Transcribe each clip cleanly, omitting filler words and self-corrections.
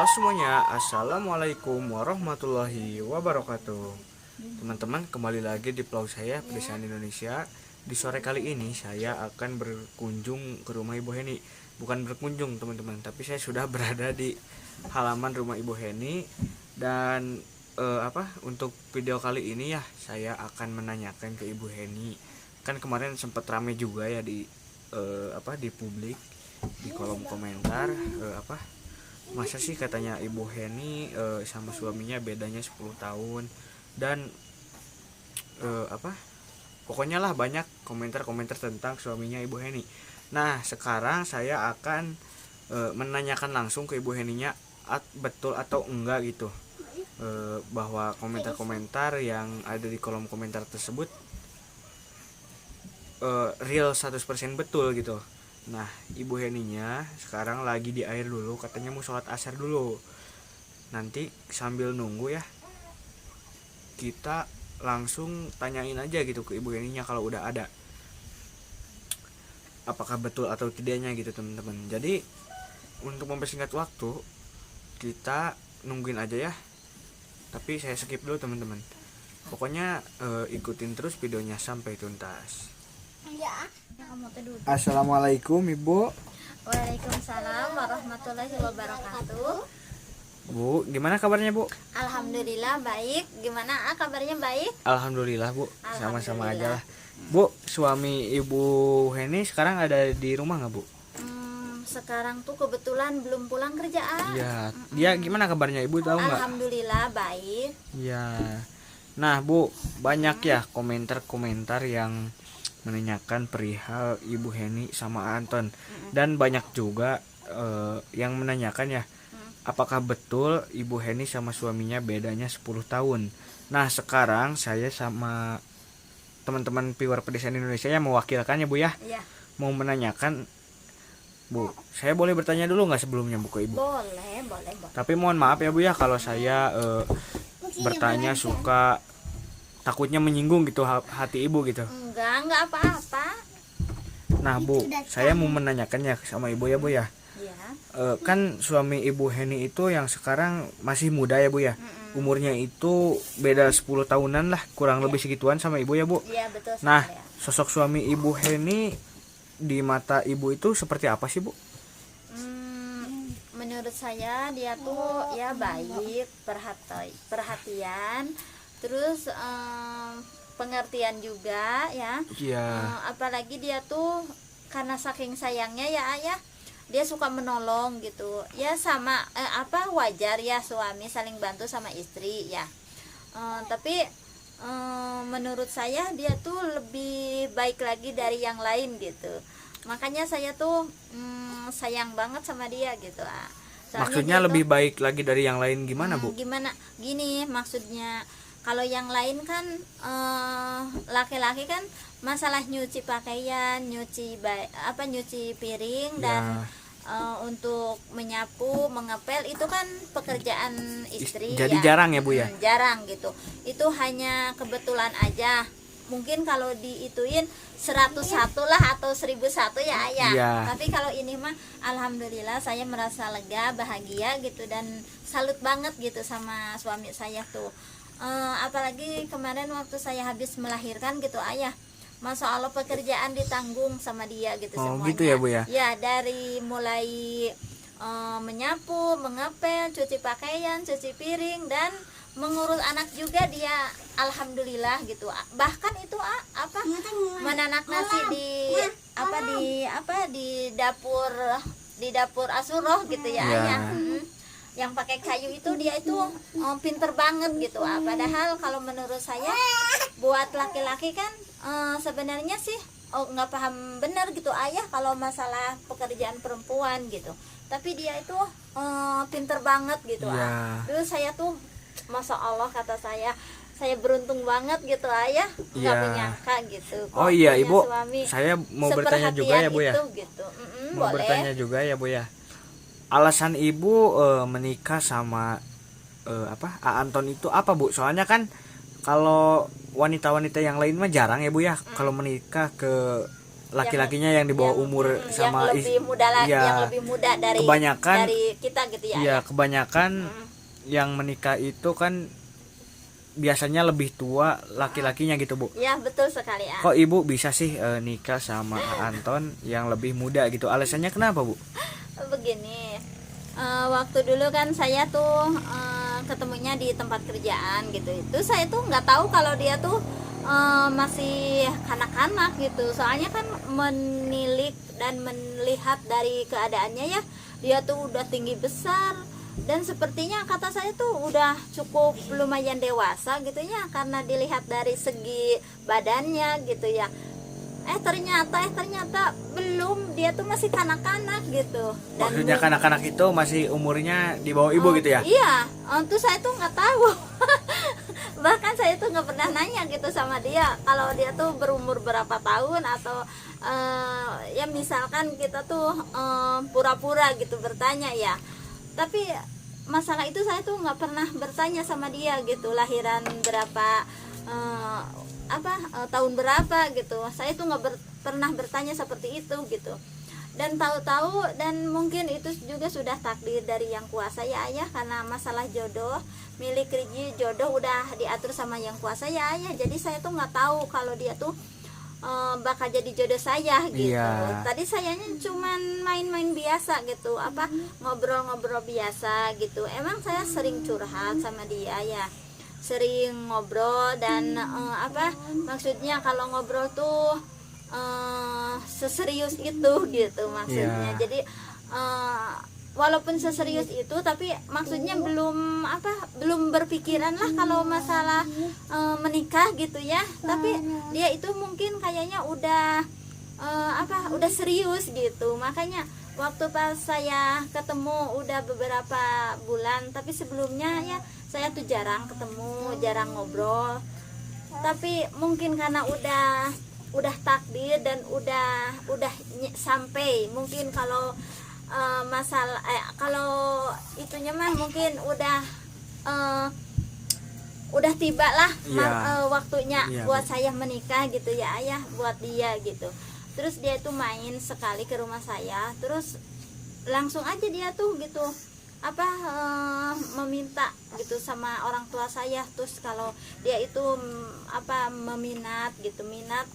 semuanya, assalamualaikum warahmatullahi wabarakatuh. Teman-teman, kembali lagi di vlog saya Pedesaan Indonesia. Di sore kali ini saya akan berkunjung ke rumah Ibu Heni. Bukan berkunjung teman-teman, tapi saya sudah berada di halaman rumah Ibu Heni. Dan untuk video kali ini ya saya akan menanyakan ke Ibu Heni. Kan kemarin sempat rame juga ya di publik, di kolom komentar, masa sih katanya Ibu Heni sama suaminya bedanya 10 tahun. Dan pokoknya lah banyak komentar-komentar tentang suaminya Ibu Heni. Nah, sekarang saya akan menanyakan langsung ke Ibu Heninya betul atau enggak gitu, bahwa komentar-komentar yang ada di kolom komentar tersebut real 100% betul gitu. Nah, Ibu Heninya sekarang lagi di air dulu, katanya mau sholat asar dulu. Nanti sambil nunggu ya, kita langsung tanyain aja gitu ke Ibu Heninya kalau udah ada, apakah betul atau tidaknya gitu teman-teman. Jadi untuk mempersingkat waktu, kita nungguin aja ya. Tapi saya skip dulu teman-teman. Pokoknya ikutin terus videonya sampai tuntas. Assalamualaikum Ibu. Waalaikumsalam warahmatullahi wabarakatuh. Bu, gimana kabarnya Bu? Alhamdulillah baik. Gimana kabarnya baik? Alhamdulillah Bu, sama-sama aja lah. Bu, suami Ibu Heni sekarang ada di rumah nggak Bu? Sekarang tuh kebetulan belum pulang kerjaan. Ya, dia gimana kabarnya Ibu tahu nggak? Alhamdulillah baik. Ya, nah Bu, banyak ya komentar-komentar yang menanyakan perihal Ibu Heni sama Anton. Dan banyak juga yang menanyakan ya, apakah betul Ibu Heni sama suaminya bedanya 10 tahun. Nah, sekarang saya sama teman-teman viewer Pedesaan Indonesia yang mewakilkannya Bu ya, mau menanyakan. Bu, saya boleh bertanya dulu nggak sebelumnya Bu ke Ibu? Boleh. Tapi mohon maaf ya Bu ya kalau saya bertanya suka takutnya menyinggung gitu hati Ibu gitu. Enggak apa-apa. Nah Bu, saya mau menanyakannya sama Ibu ya Bu ya. Kan suami Ibu Heni itu yang sekarang masih muda ya Bu ya. Umurnya itu beda 10 tahunan lah, kurang lebih segituan sama Ibu ya Bu. Iya betul. Nah, sosok suami Ibu Heni di mata Ibu itu seperti apa sih Bu? Menurut saya dia tuh ya baik, perhatian, terus pengertian juga ya. Apalagi dia tuh karena saking sayangnya ya ayah, dia suka menolong gitu ya, sama wajar ya suami saling bantu sama istri ya. Tapi menurut saya dia tuh lebih baik lagi dari yang lain gitu. Makanya saya tuh sayang banget sama dia gitu. Maksudnya lebih baik lagi dari yang lain gimana Bu? Gimana? Gini maksudnya, kalau yang lain kan laki-laki kan masalah nyuci pakaian, nyuci piring dan untuk menyapu, mengepel itu kan pekerjaan istri. Jadi ya. Jarang ya Bu ya? Jarang gitu. Itu hanya kebetulan aja. Mungkin kalau diituin 101 lah atau 1001 ya ayah. Tapi kalau ini mah alhamdulillah saya merasa lega, bahagia gitu, dan salut banget gitu sama suami saya tuh. Apalagi kemarin waktu saya habis melahirkan gitu ayah, Masya Allah pekerjaan ditanggung sama dia gitu semuanya. Gitu ya Bu ya? Ya, dari mulai menyapu, mengepel, cuci pakaian, cuci piring, dan mengurus anak juga dia alhamdulillah gitu. Bahkan itu menanak nasi di dapur Asuroh gitu ya ayah. Yang pakai kayu itu dia itu pinter banget gitu. Padahal kalau menurut saya buat laki-laki kan sebenarnya sih nggak paham benar gitu ayah kalau masalah pekerjaan perempuan gitu. Tapi dia itu pinter banget gitu. Dulu saya tuh Masya Allah kata saya beruntung banget gitu ayah, nggak menyangka gitu. Oh iya Ibu, saya mau bertanya juga ya Bu ya. Gitu. Mau Boleh. bertanya juga ya Bu ya. Alasan Ibu menikah sama Anton itu apa Bu? Soalnya kan kalau wanita-wanita yang lain mah jarang ya Bu ya, kalau menikah ke laki-lakinya yang di bawah umur sama yang lebih muda lagi, ya, yang lebih muda dari kita gitu ya. Iya, kebanyakan yang menikah itu kan biasanya lebih tua laki-lakinya gitu, Bu. Ya, betul sekali, A. Kok Ibu bisa sih nikah sama Anton yang lebih muda gitu? Alasannya kenapa, Bu? Begini, waktu dulu kan saya tuh ketemunya di tempat kerjaan gitu. Itu saya tuh nggak tahu kalau dia tuh masih kanak-kanak gitu. Soalnya kan menilik dan melihat dari keadaannya ya, dia tuh udah tinggi besar. Dan sepertinya kata saya tuh udah cukup lumayan dewasa gitu ya, karena dilihat dari segi badannya gitu ya. Ternyata belum, dia tuh masih kanak-kanak gitu. Dan maksudnya kanak-kanak itu masih umurnya di bawah Ibu gitu ya? Iya, tuh saya tuh nggak tahu. Bahkan saya tuh nggak pernah nanya gitu sama dia kalau dia tuh berumur berapa tahun, atau ya misalkan kita tuh pura-pura gitu bertanya ya. Tapi masalah itu saya tuh nggak pernah bertanya sama dia gitu, lahiran berapa, tahun berapa gitu. Saya tuh nggak pernah bertanya seperti itu gitu. Dan tahu-tahu, dan mungkin itu juga sudah takdir dari yang kuasa ya ayah, karena masalah jodoh, milik rezeki jodoh udah diatur sama yang kuasa ya ayah. Jadi saya tuh nggak tahu kalau dia tuh bakal jadi jodoh saya gitu. Iya. Tadi sayanya cuman main-main biasa gitu, ngobrol-ngobrol biasa gitu. Emang saya sering curhat sama dia ya, sering ngobrol dan maksudnya kalau ngobrol tuh seserius itu gitu maksudnya. Yeah. Jadi walaupun seserius itu, tapi maksudnya belum berpikiran lah kalau masalah menikah gitu ya. Tapi dia itu mungkin kayaknya udah serius gitu. Makanya waktu pas saya ketemu udah beberapa bulan, tapi sebelumnya ya saya tuh jarang ketemu, jarang ngobrol. Tapi mungkin karena udah takdir dan udah sampai, mungkin kalau kalau itunya mah mungkin udah tiba lah waktunya buat saya menikah gitu ya ayah, buat dia gitu. Terus dia itu main sekali ke rumah saya, terus langsung aja dia tuh gitu meminta gitu sama orang tua saya. Terus kalau dia itu minat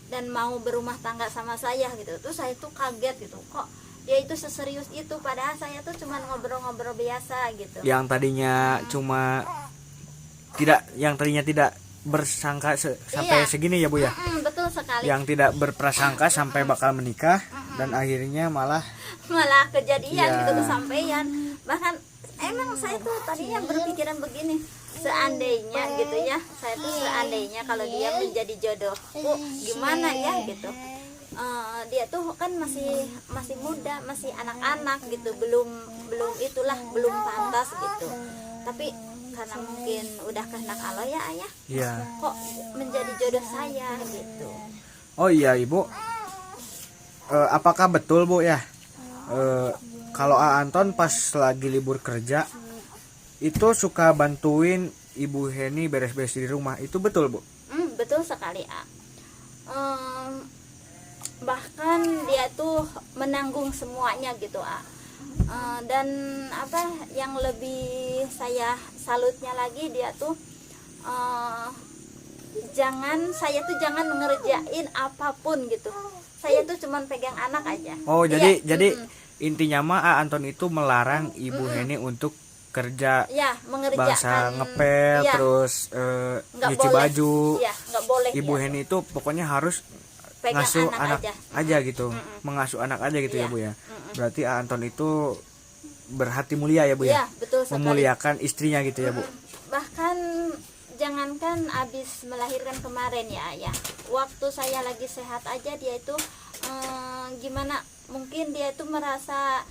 dan mau berumah tangga sama saya gitu. Terus saya tuh kaget gitu, kok dia itu seserius itu, padahal saya tuh cuma ngobrol-ngobrol biasa gitu. Yang tadinya tidak bersangka sampai segini ya Bu ya. Betul sekali. Yang tidak berprasangka sampai bakal menikah dan akhirnya malah kejadian gitu, kesampaian. Bahkan emang saya tuh tadinya berpikiran begini, seandainya gitu ya, saya tuh seandainya kalau dia menjadi jodohku gimana ya gitu. Dia tuh kan masih muda, masih anak-anak gitu, belum pantas gitu. Tapi karena mungkin udah kehendak Allah ya ayah, kok menjadi jodoh saya gitu. Oh iya Ibu, apakah betul Bu ya, kalau Anton pas lagi libur kerja itu suka bantuin Ibu Heni beres-beres di rumah, itu betul Bu? Betul sekali bahkan dia tuh menanggung semuanya gitu dan yang lebih saya salutnya lagi, dia tuh saya tuh jangan ngerjain apapun gitu, saya tuh cuman pegang anak aja. Oh jadi intinya mah Anton itu melarang Ibu Heni untuk kerja, mengerjakan, bangsa ngepel, terus nyuci baju. Nggak boleh. Ibu Heni itu pokoknya harus pegang ngasuh anak aja gitu, mengasuh anak aja gitu ya Bu ya. Berarti Anton itu berhati mulia ya Bu ya, betul sekali. Memuliakan istrinya gitu ya Bu. Bahkan jangankan abis melahirkan kemarin ya, waktu saya lagi sehat aja dia itu gimana, mungkin dia itu merasa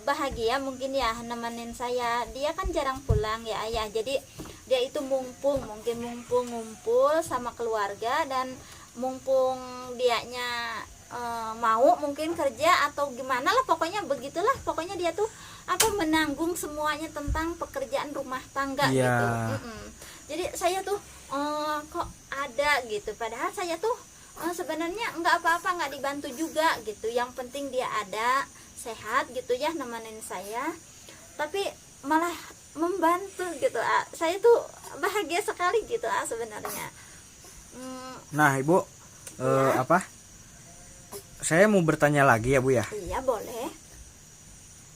bahagia mungkin ya nemenin saya. Dia kan jarang pulang ya ayah, jadi dia itu mumpung ngumpul sama keluarga, dan mumpung dianya mau mungkin kerja atau gimana lah, pokoknya begitulah. Pokoknya dia tuh menanggung semuanya tentang pekerjaan rumah tangga gitu. Jadi saya tuh kok ada gitu, padahal saya tuh Sebenarnya nggak apa-apa, nggak dibantu juga gitu, yang penting dia ada sehat gitu ya, nemenin saya, tapi malah membantu gitu. Saya tuh bahagia sekali gitu sebenarnya. Nah Ibu, Ya. apa? Saya mau bertanya lagi ya Bu ya. Iya boleh.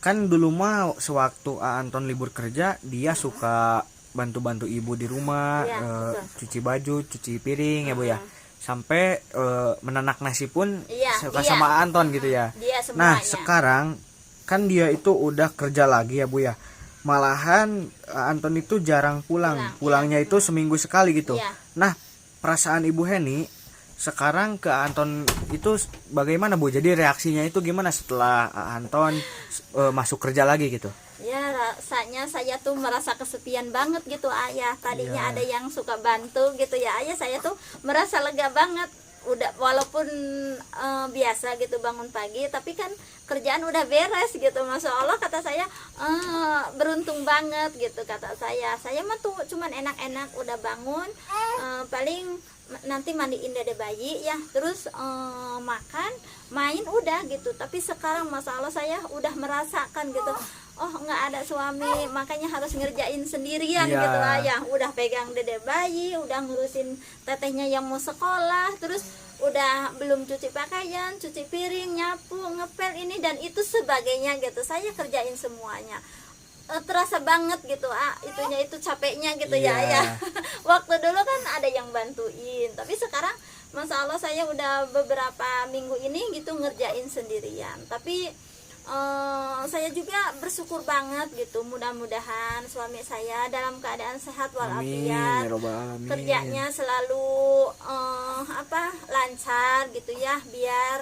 Kan dulu mah sewaktu Anton libur kerja, dia suka bantu-bantu ibu di rumah, Iya, betul. cuci baju, cuci piring ya Bu ya. Sampai menanak nasi pun Iya, suka iya. sama Anton gitu ya. Dia Nah semuanya. sekarang kan dia itu udah kerja lagi ya Bu ya. Malahan Anton itu jarang pulang. Pulangnya itu seminggu sekali gitu. Iya. Nah perasaan Ibu Heni sekarang ke Anton itu bagaimana Bu? Jadi reaksinya itu gimana setelah Anton masuk kerja lagi gitu? Ya rasanya saya tuh merasa kesepian banget gitu ayah. Tadinya Iya. ada yang suka bantu gitu ya ayah, saya tuh merasa lega banget. Udah walaupun biasa gitu bangun pagi, tapi kan kerjaan udah beres gitu. Masya Allah kata saya, beruntung banget gitu kata saya mah tuh cuman enak-enak udah bangun, paling nanti mandiin dede bayi ya, terus makan main udah gitu. Tapi sekarang Masya Allah saya udah merasakan gitu, oh nggak ada suami makanya harus ngerjain sendirian Iya. gitu ayah. Udah pegang dede bayi, udah ngurusin tetehnya yang mau sekolah, terus udah belum cuci pakaian, cuci piring, nyapu, ngepel ini dan itu sebagainya gitu. Saya kerjain semuanya. Terasa banget gitu itunya itu capeknya gitu ya Iya. ya. Waktu dulu kan ada yang bantuin, tapi sekarang Masya Allah saya udah beberapa minggu ini gitu ngerjain sendirian. Tapi saya juga bersyukur banget gitu, mudah-mudahan suami saya dalam keadaan sehat Amin walafiat, ya robbal alamin. kerjanya selalu lancar gitu ya, biar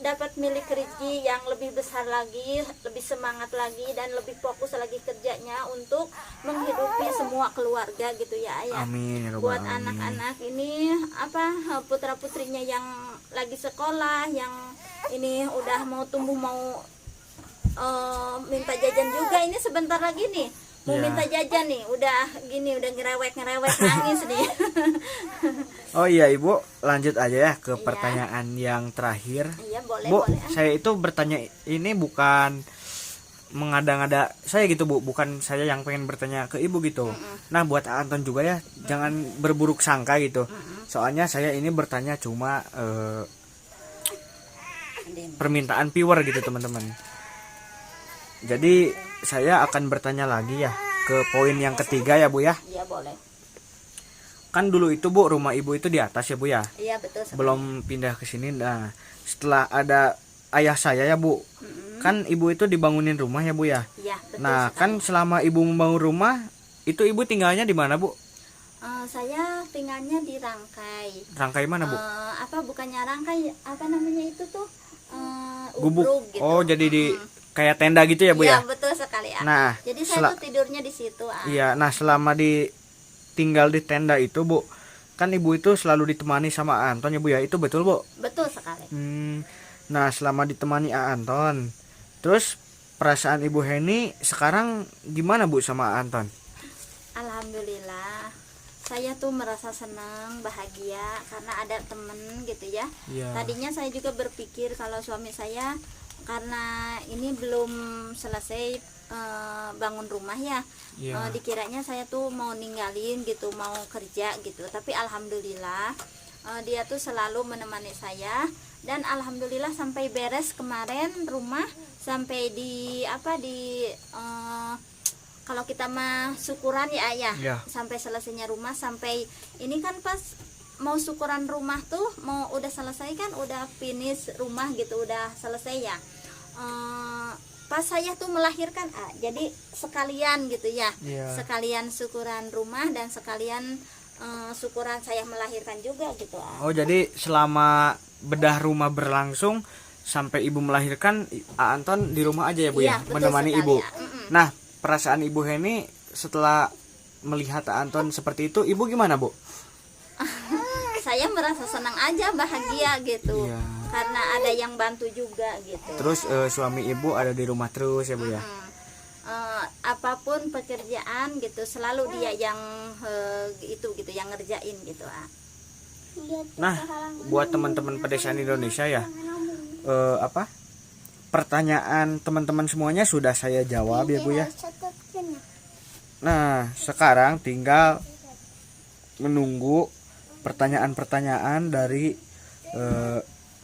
dapat milik rezeki yang lebih besar lagi, lebih semangat lagi dan lebih fokus lagi kerjanya untuk menghidupi semua keluarga gitu ya ayah. Amin ya robbal Buat alamin. anak-anak ini putra putrinya yang lagi sekolah, yang ini udah mau tumbuh, mau minta jajan juga, ini sebentar lagi nih mau Iya. minta jajan nih, udah gini udah ngerewek nangis nih. Oh iya Ibu, lanjut aja ya ke Iya. pertanyaan yang terakhir. Iya boleh Bu, boleh. saya itu bertanya ini bukan mengada-ngada saya gitu Bu, bukan saya yang pengen bertanya ke Ibu gitu. Nah buat Anton juga ya, jangan berburuk sangka gitu. Soalnya saya ini bertanya cuma permintaan viewer gitu teman-teman. Jadi saya akan bertanya lagi ya ke poin yang ketiga ya Bu ya. Iya boleh. Kan dulu itu Bu, rumah Ibu itu di atas ya Bu ya. Iya betul sekali. Belum pindah ke sini. Nah, setelah ada ayah saya ya Bu, kan Ibu itu dibangunin rumah ya Bu ya. Iya betul Nah, sekali. kan selama Ibu membangun rumah, itu Ibu tinggalnya di mana Bu? Saya tinggalnya di Rangkai. Rangkai mana Bu? Bukannya Rangkai, apa namanya itu tuh, Gubuk. Ubruk gitu. Oh, jadi di kayak tenda gitu ya Bu Iya ya. betul sekali ya. Nah, Jadi saya tuh tidurnya di situ. iya, nah selama tinggal di tenda itu Bu, kan Ibu itu selalu ditemani sama Anton ya Bu ya. Itu betul Bu? Betul sekali. Nah, selama ditemani Anton, terus perasaan Ibu Heni sekarang gimana Bu sama Anton? Alhamdulillah, saya tuh merasa senang, bahagia karena ada temen gitu ya. Iya. Tadinya saya juga berpikir kalau suami saya, karena ini belum selesai bangun rumah ya, Iya. dikiranya saya tuh mau ninggalin gitu, mau kerja gitu. Tapi alhamdulillah dia tuh selalu menemani saya, dan alhamdulillah sampai beres kemarin rumah, sampai di kalau kita mah syukuran ya ayah, Iya. sampai selesainya rumah, sampai ini kan pas mau syukuran rumah tuh mau udah selesai kan, udah finish rumah gitu, udah selesai ya. Pas saya tuh melahirkan, jadi sekalian gitu ya, Iya. sekalian syukuran rumah dan sekalian syukuran saya melahirkan juga gitu. Oh, jadi selama bedah rumah berlangsung sampai Ibu melahirkan, Anton di rumah aja ya Bu Iya, ya, betul menemani sekali, Ibu. ya. Nah, perasaan Ibu Heni setelah melihat Anton seperti itu, Ibu gimana Bu? Saya merasa senang aja, bahagia gitu, Iya. karena ada yang bantu juga gitu. Terus suami Ibu ada di rumah terus ya Bu ya. apapun pekerjaan gitu selalu dia yang itu gitu yang ngerjain gitu. Nah, buat teman-teman pedesaan Indonesia ya, pertanyaan teman-teman semuanya sudah saya jawab ya Bu ya. Nah, sekarang tinggal menunggu pertanyaan-pertanyaan dari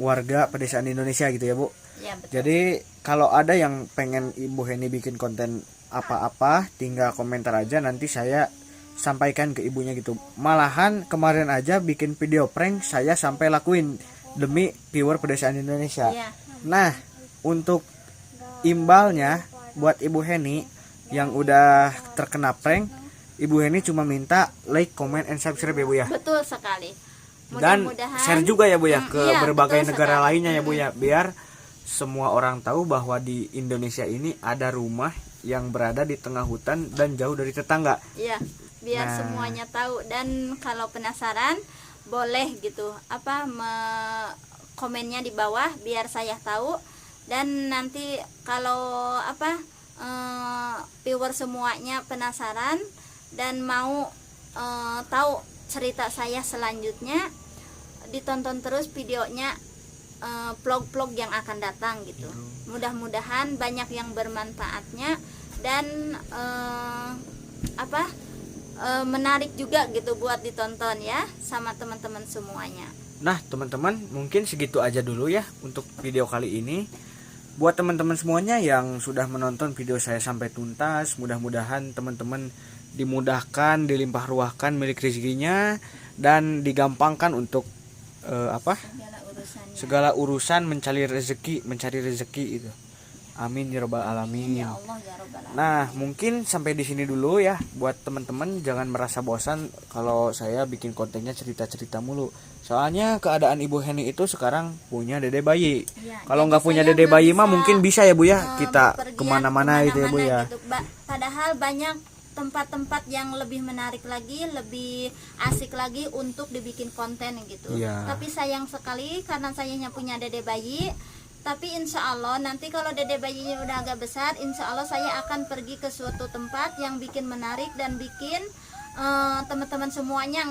warga pedesaan Indonesia gitu ya Bu. Ya, betul. Jadi kalau ada yang pengen Ibu Heni bikin konten apa-apa, tinggal komentar aja, nanti saya sampaikan ke ibunya gitu. Malahan kemarin aja bikin video prank saya sampai lakuin demi viewer pedesaan Indonesia. Ya. Nah, untuk imbalnya buat Ibu Heni yang udah terkena prank, Ibu Heni cuma minta like, comment, and subscribe ya Bu ya. Betul sekali. Dan share juga ya Bu ya ke iya, berbagai betul negara sekali. lainnya ya Bu ya, biar semua orang tahu bahwa di Indonesia ini ada rumah yang berada di tengah hutan dan jauh dari tetangga. Iya, biar Nah. semuanya tahu. Dan kalau penasaran boleh gitu komennya di bawah biar saya tahu. Dan nanti kalau viewer semuanya penasaran dan mau tahu cerita saya selanjutnya, ditonton terus videonya, vlog-vlog yang akan datang gitu. Mudah-mudahan banyak yang bermanfaatnya dan menarik juga gitu buat ditonton ya sama teman-teman semuanya. Nah teman-teman, mungkin segitu aja dulu ya untuk video kali ini. Buat teman-teman semuanya yang sudah menonton video saya sampai tuntas, mudah-mudahan teman-teman dimudahkan, dilimpah ruahkan milik rezekinya, dan digampangkan untuk segala urusan mencari rezeki itu. Amin ya robbal alamin. Ya Allah ya Rabbal alamin. Nah, mungkin sampai di sini dulu ya. Buat teman-teman jangan merasa bosan kalau saya bikin kontennya cerita-cerita mulu. Soalnya keadaan Ibu Heni itu sekarang punya dede bayi. Ya, Kalau jadi nggak punya saya dede nggak bayi mah bisa, mungkin bisa ya Bu ya kita bepergian kemana-mana gitu ya Bu ya. gitu. Padahal banyak tempat-tempat yang lebih menarik lagi, lebih asik lagi untuk dibikin konten gitu. Iya. Tapi sayang sekali karena sayanya punya dede bayi. Tapi insya Allah nanti kalau dede bayinya udah agak besar, insya Allah saya akan pergi ke suatu tempat yang bikin menarik dan bikin teman-teman semuanya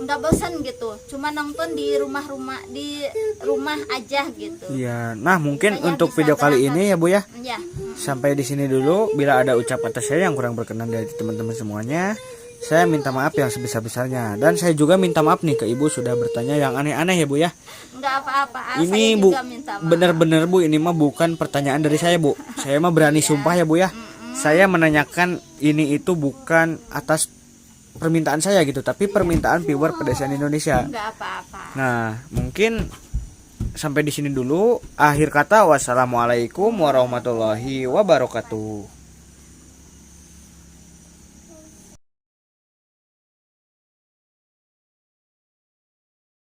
nggak bosan gitu. Cuma nonton di rumah aja gitu. Iya. Nah, mungkin Saya untuk bisa video kali berangkat. ini ya Bu ya. Ya. Sampai di sini dulu. Bila ada ucap atas saya yang kurang berkenan dari teman-teman semuanya, saya minta maaf yang sebesar-besarnya. Dan saya juga minta maaf nih ke Ibu sudah bertanya yang aneh-aneh ya Bu ya. Nggak apa-apa. Ini saya Bu, juga minta maaf. bener-bener Bu, ini mah bukan pertanyaan dari saya Bu. Saya mah berani sumpah ya Bu ya. Saya menanyakan ini itu bukan atas permintaan saya gitu, tapi permintaan viewer pedesaan Indonesia. Nggak apa-apa. Nah, mungkin sampai di sini dulu. Akhir kata, wassalamualaikum warahmatullahi wabarakatuh.